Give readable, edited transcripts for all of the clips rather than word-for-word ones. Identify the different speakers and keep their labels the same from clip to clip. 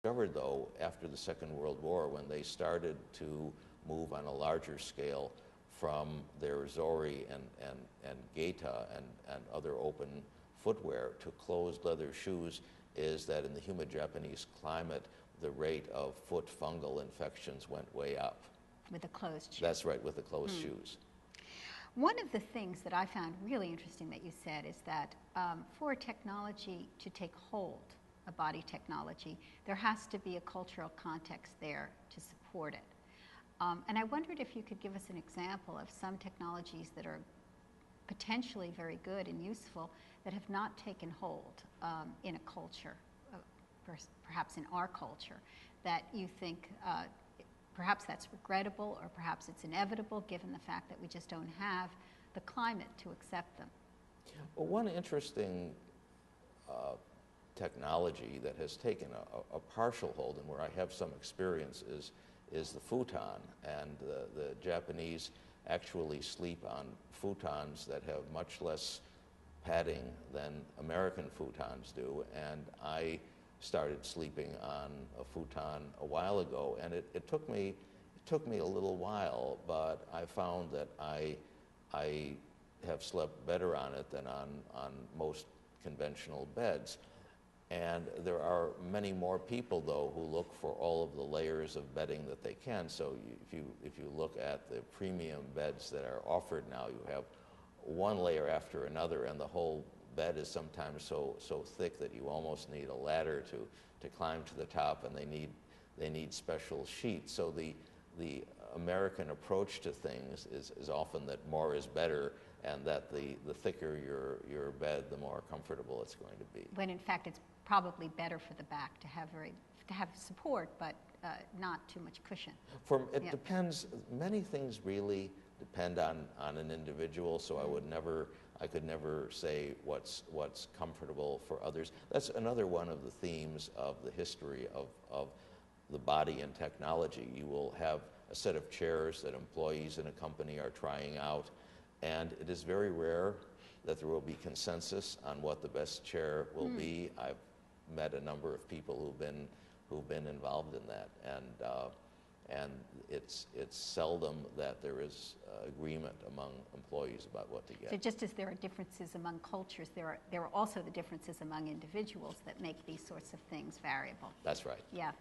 Speaker 1: discovered, though, after the Second World War, when they started to move on a larger scale from their zori and gaita and other open footwear to closed leather shoes, is that in the humid Japanese climate, the rate of foot fungal infections went way up.
Speaker 2: With the closed shoes.
Speaker 1: That's right, with the closed shoes.
Speaker 2: One of the things that I found really interesting that you said is that for technology to take hold, a body technology, there has to be a cultural context there to support it. And I wondered if you could give us an example of some technologies that are potentially very good and useful that have not taken hold in a culture, perhaps in our culture, that you think perhaps that's regrettable or perhaps it's inevitable given the fact that we just don't have the climate to accept them.
Speaker 1: Well, one interesting technology that has taken a partial hold and where I have some experience is the futon. And the Japanese actually sleep on futons that have much less padding than American futons do. And I started sleeping on a futon a while ago, and it took me a little while, but I found that I have slept better on it than on most conventional beds. And there are many more people, though, who look for all of the layers of bedding that they can. So if you look at the premium beds that are offered now, you have one layer after another, and the whole bed is sometimes so thick that you almost need a ladder to climb to the top, and they need special sheets. So the American approach to things is often that more is better, and that the thicker your bed, the more comfortable it's going to be.
Speaker 2: When in fact it's probably better for the back to have support, but not too much cushion.
Speaker 1: It depends. Many things really depend on an individual. So I could never say what's comfortable for others. That's another one of the themes of the history of the body and technology. You will have a set of chairs that employees in a company are trying out, and it is very rare that there will be consensus on what the best chair will be. I've met a number of people who've been involved in that, and it's seldom that there is agreement among employees about what to get.
Speaker 2: So just as there are differences among cultures, there are also the differences among individuals that make these sorts of things variable.
Speaker 1: That's right.
Speaker 2: Yeah.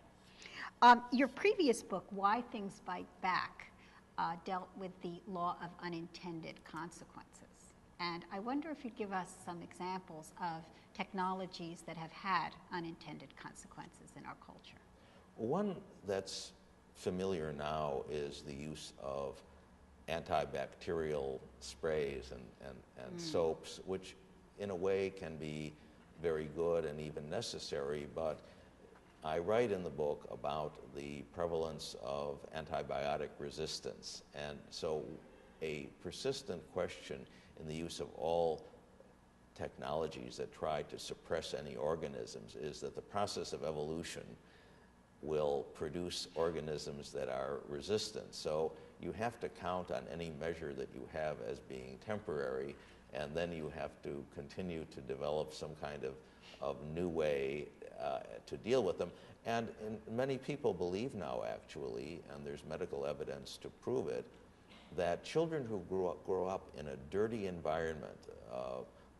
Speaker 2: Your previous book, Why Things Bite Back, dealt with the law of unintended consequences. And I wonder if you'd give us some examples of technologies that have had unintended consequences in our culture.
Speaker 1: One that's familiar now is the use of antibacterial sprays and soaps, which in a way can be very good and even necessary, but I write in the book about the prevalence of antibiotic resistance. And so a persistent question in the use of all technologies that try to suppress any organisms is that the process of evolution will produce organisms that are resistant. So you have to count on any measure that you have as being temporary, and then you have to continue to develop some kind of new way to deal with them. And many people believe now, actually, and there's medical evidence to prove it, that children who grow up in a dirty environment,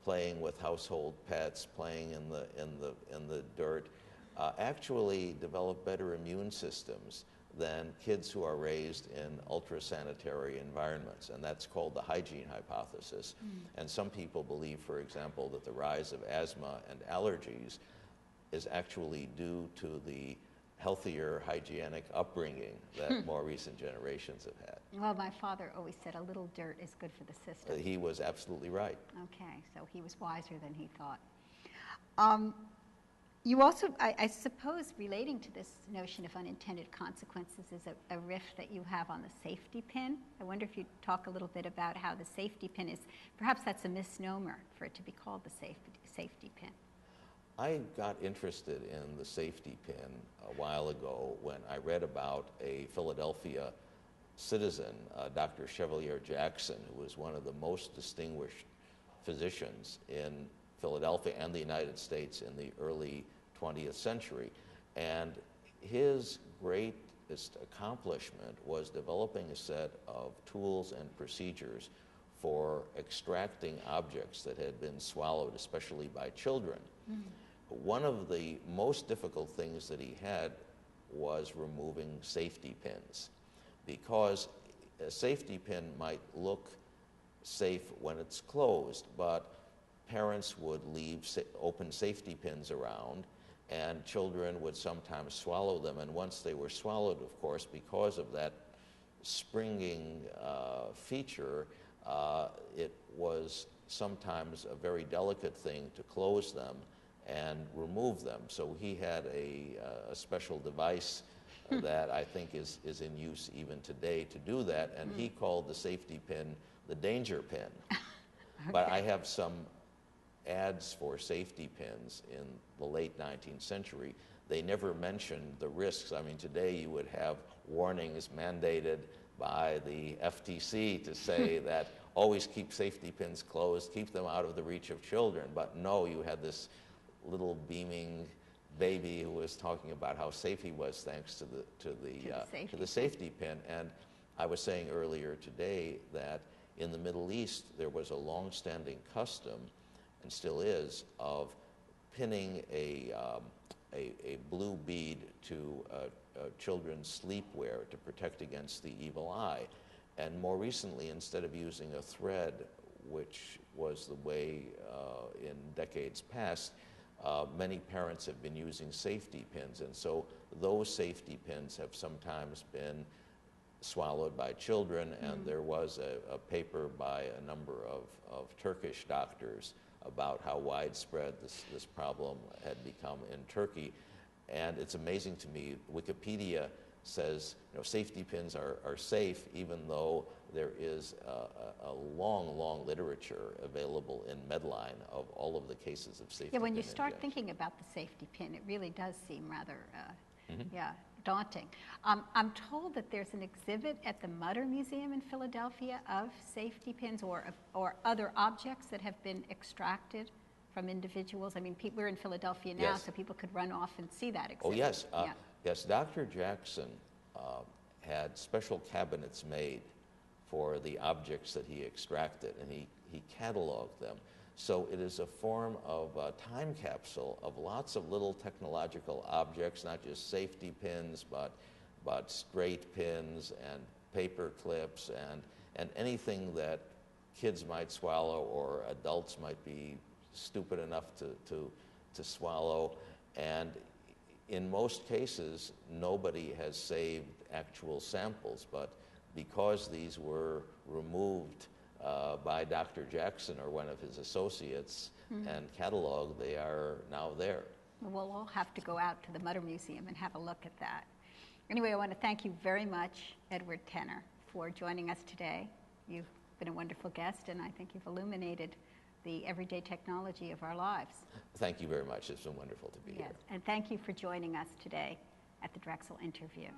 Speaker 1: playing with household pets, playing in the dirt, actually develop better immune systems than kids who are raised in ultra-sanitary environments, and that's called the hygiene hypothesis. And some people believe, for example, that the rise of asthma and allergies is actually due to the healthier, hygienic upbringing that more recent generations have had.
Speaker 2: Well, my father always said a little dirt is good for the system.
Speaker 1: He was absolutely right.
Speaker 2: Okay, so he was wiser than he thought. You also, I suppose, relating to this notion of unintended consequences is a riff that you have on the safety pin. I wonder if you'd talk a little bit about how the safety pin is, perhaps that's a misnomer for it to be called the safety pin.
Speaker 1: I got interested in the safety pin a while ago when I read about a Philadelphia citizen, Dr. Chevalier Jackson, who was one of the most distinguished physicians in Philadelphia and the United States in the early 20th century. And his greatest accomplishment was developing a set of tools and procedures for extracting objects that had been swallowed, especially by children. One of the most difficult things that he had was removing safety pins, because a safety pin might look safe when it's closed, but parents would leave open safety pins around, and children would sometimes swallow them. And once they were swallowed, of course, because of that springing feature, it was sometimes a very delicate thing to close them and remove them. So he had a special device that I think is in use even today to do that, and he called the safety pin the danger pin. Okay. But I have some ads for safety pins in the late 19th century. They never mentioned the risks. I mean, today you would have warnings mandated by the FTC to say that always keep safety pins closed, keep them out of the reach of children. But no, you had this little beaming baby who was talking about how safe he was thanks to the safety pin. And I was saying earlier today that in the Middle East there was a long-standing custom, and still is, of pinning a blue bead to children's sleepwear to protect against the evil eye. And more recently, instead of using a thread, which was the way in decades past, many parents have been using safety pins, and so those safety pins have sometimes been swallowed by children, and there was a paper by a number of Turkish doctors about how widespread this problem had become in Turkey. And it's amazing to me, Wikipedia says, you know, safety pins are safe, even though there is a long literature available in Medline of all of the cases of safety pin.
Speaker 2: Yeah, when you start
Speaker 1: injection.
Speaker 2: thinking about the safety pin, it really does seem rather, daunting. I'm told that there's an exhibit at the Mutter Museum in Philadelphia of safety pins or other objects that have been extracted from individuals. I mean, we're in Philadelphia now,
Speaker 1: Yes.
Speaker 2: so people could run off and see that exhibit.
Speaker 1: Oh, yes.
Speaker 2: Yeah.
Speaker 1: Yes, Dr. Jackson had special cabinets made for the objects that he extracted, and he cataloged them. So it is a form of a time capsule of lots of little technological objects, not just safety pins, but straight pins and paper clips and anything that kids might swallow or adults might be stupid enough to swallow. And in most cases, nobody has saved actual samples, but because these were removed by Dr. Jackson or one of his associates and cataloged, they are now there.
Speaker 2: We'll all have to go out to the Mutter Museum and have a look at that. Anyway, I want to thank you very much, Edward Tenner, for joining us today. You've been a wonderful guest, and I think you've illuminated the everyday technology of our lives.
Speaker 1: Thank you very much. It's been wonderful to be here.
Speaker 2: Yes, and thank you for joining us today at the Drexel interview.